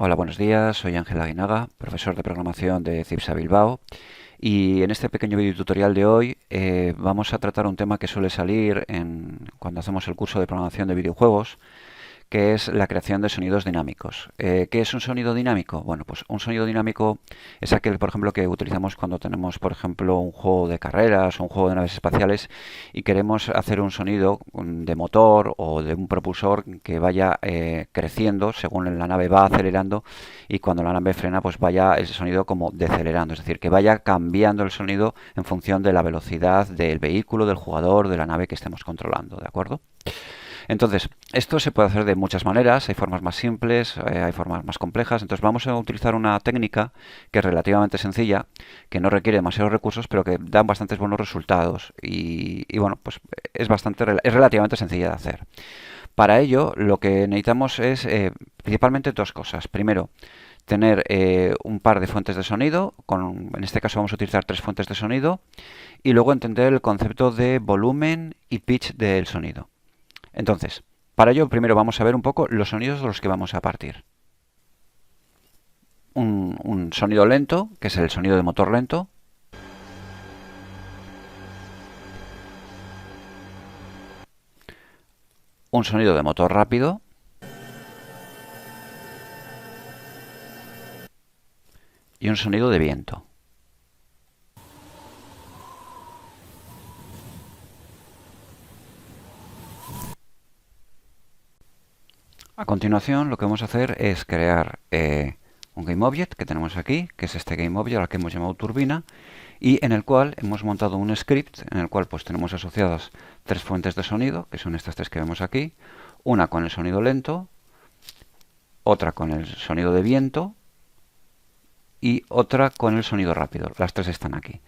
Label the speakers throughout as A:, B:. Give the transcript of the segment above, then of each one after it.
A: Hola, buenos días. Soy Ángel Aguinaga, profesor de programación de CIPSA Bilbao. Y en este pequeño video tutorial de hoy vamos a tratar un tema que suele salir cuando hacemos el curso de programación de videojuegos, que es la creación de sonidos dinámicos. ¿Qué es un sonido dinámico? Bueno, pues un sonido dinámico es aquel, por ejemplo, que utilizamos cuando tenemos, por ejemplo, un juego de carreras o un juego de naves espaciales y queremos hacer un sonido de motor o de un propulsor que vaya creciendo según la nave va acelerando, y cuando la nave frena, pues vaya ese sonido como decelerando, es decir, que vaya cambiando el sonido en función de la velocidad del vehículo, del jugador, de la nave que estemos controlando, ¿de acuerdo? Entonces, esto se puede hacer de muchas maneras, hay formas más simples, hay formas más complejas. Entonces vamos a utilizar una técnica que es relativamente sencilla, que no requiere demasiados recursos, pero que da bastantes buenos resultados. Y bueno, pues es relativamente sencilla de hacer. Para ello, lo que necesitamos es principalmente dos cosas. Primero, tener un par de fuentes de sonido, en este caso vamos a utilizar tres fuentes de sonido, y luego entender el concepto de volumen y pitch del sonido. Entonces, para ello primero vamos a ver un poco los sonidos de los que vamos a partir. Un sonido lento, que es el sonido de motor lento. Un sonido de motor rápido. Y un sonido de viento. A continuación, lo que vamos a hacer es crear un GameObject que tenemos aquí, que es este GameObject al que hemos llamado turbina, y en el cual hemos montado un script en el cual pues tenemos asociadas tres fuentes de sonido, que son estas tres que vemos aquí, una con el sonido lento, otra con el sonido de viento y otra con el sonido rápido. Las tres están aquí.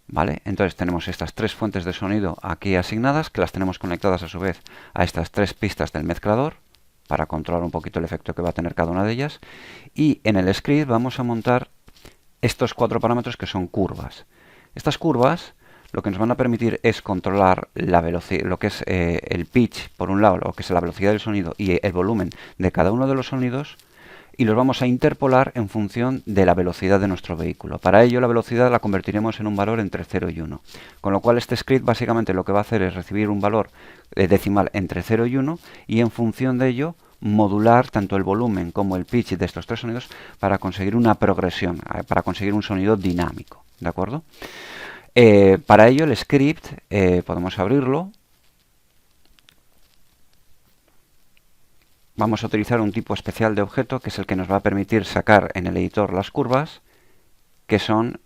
A: ¿Vale? Entonces tenemos estas tres fuentes de sonido aquí asignadas, que las tenemos conectadas a su vez a estas tres pistas del mezclador, para controlar un poquito el efecto que va a tener cada una de ellas. Y en el script vamos a montar estos cuatro parámetros que son curvas. Estas curvas lo que nos van a permitir es controlar la velocidad, lo que es el pitch, por un lado, lo que es la velocidad del sonido y el volumen de cada uno de los sonidos, y los vamos a interpolar en función de la velocidad de nuestro vehículo. Para ello la velocidad la convertiremos en un valor entre 0 y 1. Con lo cual este script básicamente lo que va a hacer es recibir un valor decimal entre 0 y 1, y en función de ello modular tanto el volumen como el pitch de estos tres sonidos para conseguir una progresión, para conseguir un sonido dinámico. ¿De acuerdo? Para ello el script podemos abrirlo. Vamos a utilizar un tipo especial de objeto, que es el que nos va a permitir sacar en el editor las curvas, que son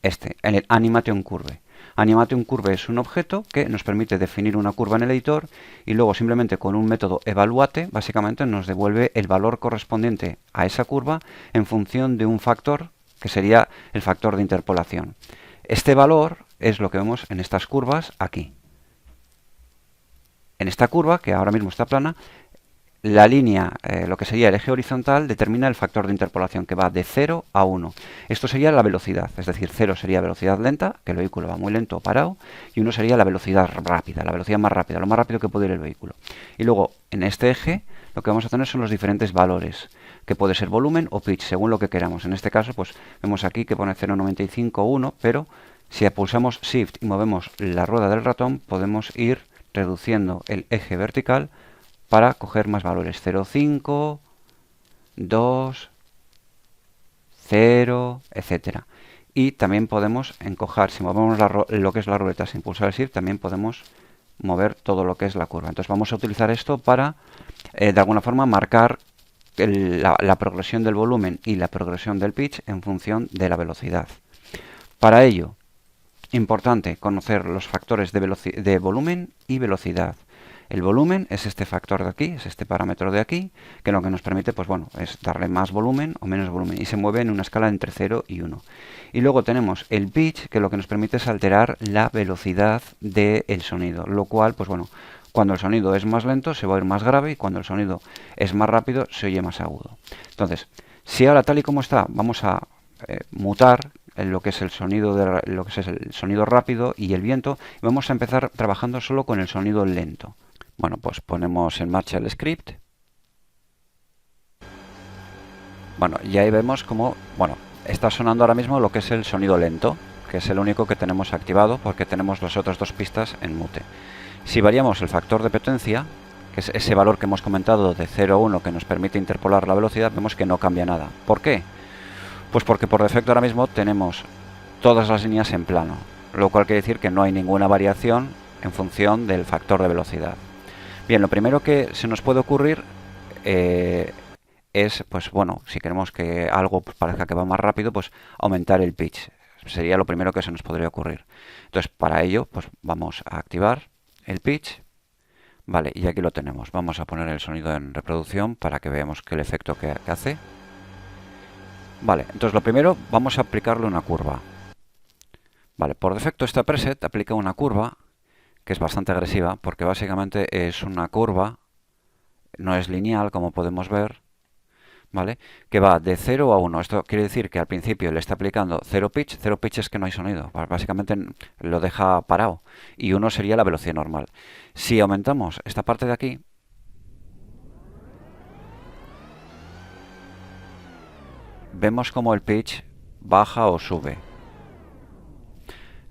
A: el Animation Curve. Animation Curve es un objeto que nos permite definir una curva en el editor, y luego simplemente con un método evaluate básicamente nos devuelve el valor correspondiente a esa curva en función de un factor, que sería el factor de interpolación. Este valor es lo que vemos en estas curvas aquí. En esta curva, que ahora mismo está plana, la línea, lo que sería el eje horizontal, determina el factor de interpolación, que va de 0 a 1. Esto sería la velocidad, es decir, 0 sería velocidad lenta, que el vehículo va muy lento o parado, y 1 sería la velocidad rápida, la velocidad más rápida, lo más rápido que puede ir el vehículo. Y luego, en este eje, lo que vamos a tener son los diferentes valores, que puede ser volumen o pitch, según lo que queramos. En este caso, pues vemos aquí que pone 0,95, 1, pero si pulsamos Shift y movemos la rueda del ratón, podemos ir reduciendo el eje vertical para coger más valores, 0,5, 2, 0, etcétera. Y también podemos encojar, si movemos lo que es la ruleta sin pulsar el Shift, también podemos mover todo lo que es la curva. Entonces vamos a utilizar esto para, de alguna forma, marcar la progresión del volumen y la progresión del pitch en función de la velocidad. Para ello, importante conocer los factores de volumen y velocidad. El volumen es este factor de aquí, es este parámetro de aquí, que lo que nos permite, pues bueno, es darle más volumen o menos volumen, y se mueve en una escala entre 0 y 1. Y luego tenemos el pitch, que lo que nos permite es alterar la velocidad del sonido, lo cual, pues bueno, cuando el sonido es más lento se va a oír más grave, y cuando el sonido es más rápido se oye más agudo. Entonces, si ahora, tal y como está, vamos a mutar en lo que es el sonido rápido y el viento, y vamos a empezar trabajando solo con el sonido lento. Bueno, pues ponemos en marcha el script. Bueno, y ahí vemos como, bueno, está sonando ahora mismo lo que es el sonido lento, que es el único que tenemos activado porque tenemos las otras dos pistas en mute. Si variamos el factor de potencia, que es ese valor que hemos comentado de 0 a 1 que nos permite interpolar la velocidad, vemos que no cambia nada. ¿Por qué? Pues porque por defecto ahora mismo tenemos todas las líneas en plano, lo cual quiere decir que no hay ninguna variación en función del factor de velocidad. Bien, lo primero que se nos puede ocurrir es, pues bueno, si queremos que algo parezca que va más rápido, pues aumentar el pitch. Sería lo primero que se nos podría ocurrir. Entonces, para ello, pues vamos a activar el pitch. Vale, y aquí lo tenemos. Vamos a poner el sonido en reproducción para que veamos el efecto que hace. Vale, entonces lo primero, vamos a aplicarle una curva. Vale, por defecto esta preset aplica una curva que es bastante agresiva porque básicamente es una curva, no es lineal como podemos ver, ¿vale? Que va de 0 a 1. Esto quiere decir que al principio le está aplicando 0 pitch. 0 pitch es que no hay sonido. Básicamente lo deja parado. Y 1 sería la velocidad normal. Si aumentamos esta parte de aquí, vemos como el pitch baja o sube.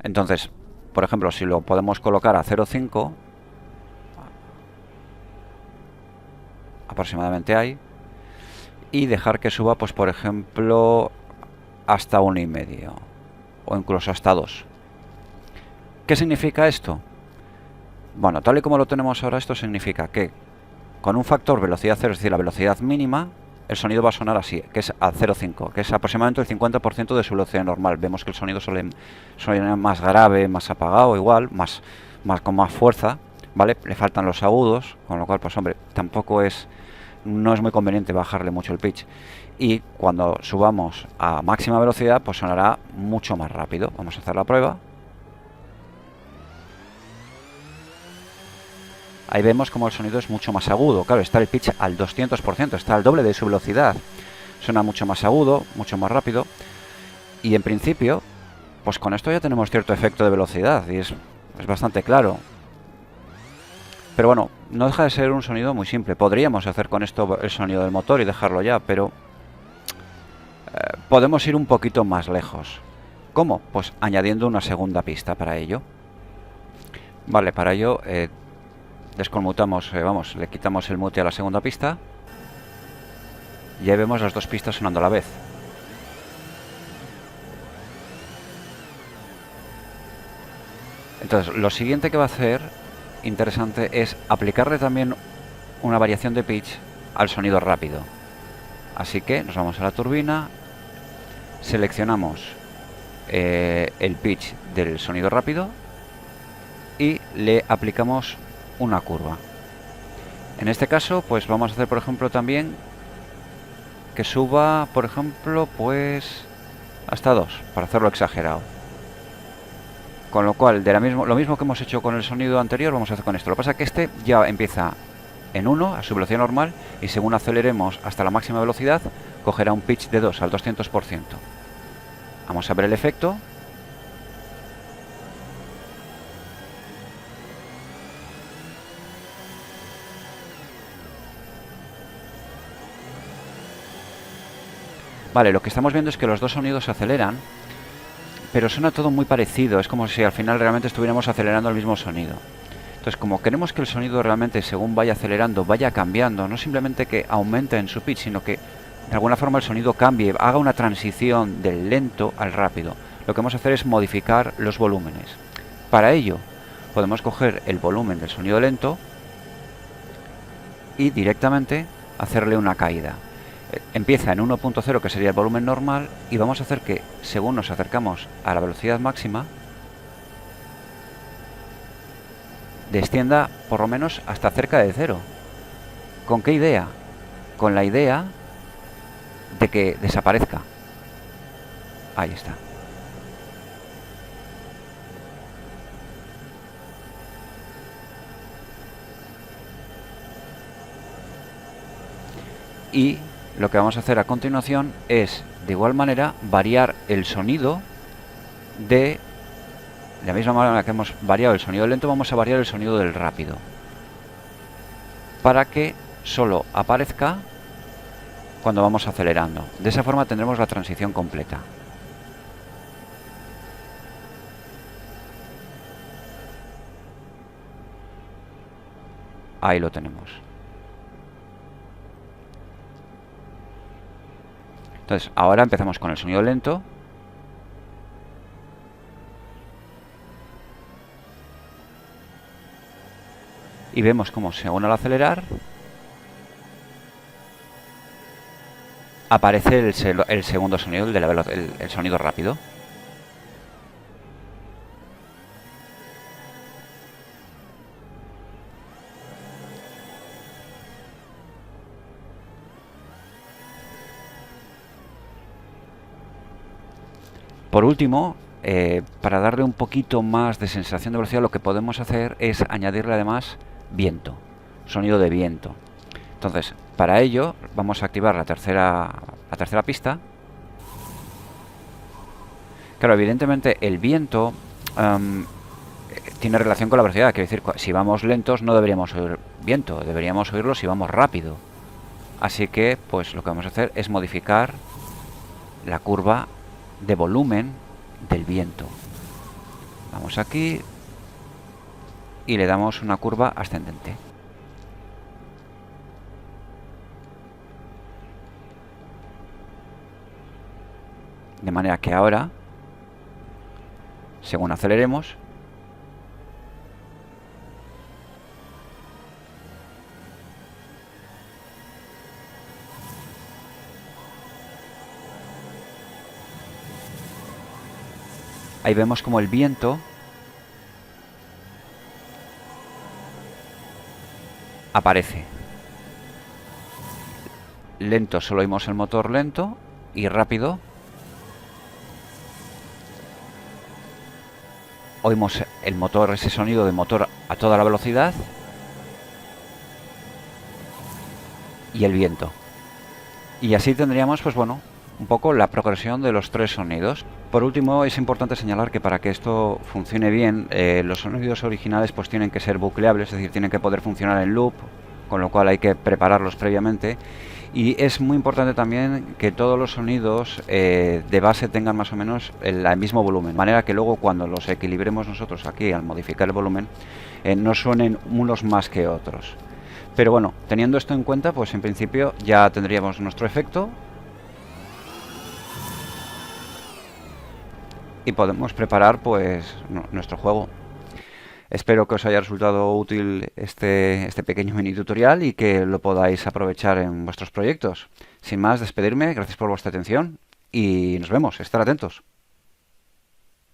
A: Entonces, por ejemplo, si lo podemos colocar a 0,5, aproximadamente ahí, y dejar que suba, pues por ejemplo, hasta 1,5 o incluso hasta 2. ¿Qué significa esto? Bueno, tal y como lo tenemos ahora, esto significa que con un factor velocidad 0, es decir, la velocidad mínima, el sonido va a sonar así, que es a 0,5, que es aproximadamente el 50% de su velocidad normal. Vemos que el sonido suena más grave, más apagado, igual, con más fuerza, ¿vale? Le faltan los agudos, con lo cual, pues hombre, no es muy conveniente bajarle mucho el pitch. Y cuando subamos a máxima velocidad, pues sonará mucho más rápido. Vamos a hacer la prueba. Ahí vemos como el sonido es mucho más agudo. Claro, está el pitch al 200%, está al doble de su velocidad. Suena mucho más agudo, mucho más rápido. Y en principio, pues con esto ya tenemos cierto efecto de velocidad y es bastante claro. Pero bueno, no deja de ser un sonido muy simple. Podríamos hacer con esto el sonido del motor y dejarlo ya, pero podemos ir un poquito más lejos. ¿Cómo? Pues añadiendo una segunda pista para ello. Vale, para ello desconmutamos, le quitamos el mute a la segunda pista y ahí vemos las dos pistas sonando a la vez. Entonces, lo siguiente que va a hacer, interesante, es aplicarle también una variación de pitch al sonido rápido. Así que nos vamos a la turbina, seleccionamos el pitch del sonido rápido y le aplicamos una curva. En este caso, pues vamos a hacer, por ejemplo, también que suba, por ejemplo, pues hasta 2, para hacerlo exagerado. Con lo cual, lo mismo que hemos hecho con el sonido anterior, vamos a hacer con esto. Lo que pasa es que este ya empieza en 1, a su velocidad normal, y según aceleremos hasta la máxima velocidad, cogerá un pitch de 2, al 200%. Vamos a ver el efecto. Vale, lo que estamos viendo es que los dos sonidos se aceleran, pero suena todo muy parecido. Es como si al final realmente estuviéramos acelerando el mismo sonido. Entonces, como queremos que el sonido realmente, según vaya acelerando, vaya cambiando, no simplemente que aumente en su pitch, sino que de alguna forma el sonido cambie, haga una transición del lento al rápido, lo que vamos a hacer es modificar los volúmenes. Para ello, podemos coger el volumen del sonido lento y directamente hacerle una caída. Empieza en 1.0, que sería el volumen normal, y vamos a hacer que, según nos acercamos a la velocidad máxima, descienda por lo menos hasta cerca de 0. ¿Con qué idea? Con la idea de que desaparezca. Ahí está. Y lo que vamos a hacer a continuación es, de igual manera, variar el sonido de la misma manera que hemos variado el sonido lento, vamos a variar el sonido del rápido, para que solo aparezca cuando vamos acelerando. De esa forma tendremos la transición completa. Ahí lo tenemos. Entonces, ahora empezamos con el sonido lento. Y vemos cómo según al acelerar aparece el segundo sonido, el sonido rápido. Por último, para darle un poquito más de sensación de velocidad, lo que podemos hacer es añadirle además viento, sonido de viento. Entonces, para ello vamos a activar la tercera pista. Claro, evidentemente el viento tiene relación con la velocidad. Quiero decir, si vamos lentos no deberíamos oír viento, deberíamos oírlo si vamos rápido. Así que, pues lo que vamos a hacer es modificar la curva de volumen del viento. Vamos aquí y le damos una curva ascendente. De manera que ahora, según aceleremos, ahí vemos como el viento aparece. Lento solo oímos el motor lento y rápido oímos el motor, ese sonido de motor a toda la velocidad y el viento. Y así tendríamos, pues bueno, un poco la progresión de los tres sonidos. Por último, es importante señalar que para que esto funcione bien, los sonidos originales pues tienen que ser bucleables, es decir, tienen que poder funcionar en loop, con lo cual hay que prepararlos previamente. Y es muy importante también que todos los sonidos de base tengan más o menos el mismo volumen, de manera que luego cuando los equilibremos nosotros aquí al modificar el volumen, no suenen unos más que otros. Pero bueno, teniendo esto en cuenta, pues en principio ya tendríamos nuestro efecto y podemos preparar pues nuestro juego. Espero que os haya resultado útil este pequeño mini tutorial y que lo podáis aprovechar en vuestros proyectos. Sin más, despedirme, gracias por vuestra atención y nos vemos, estar atentos.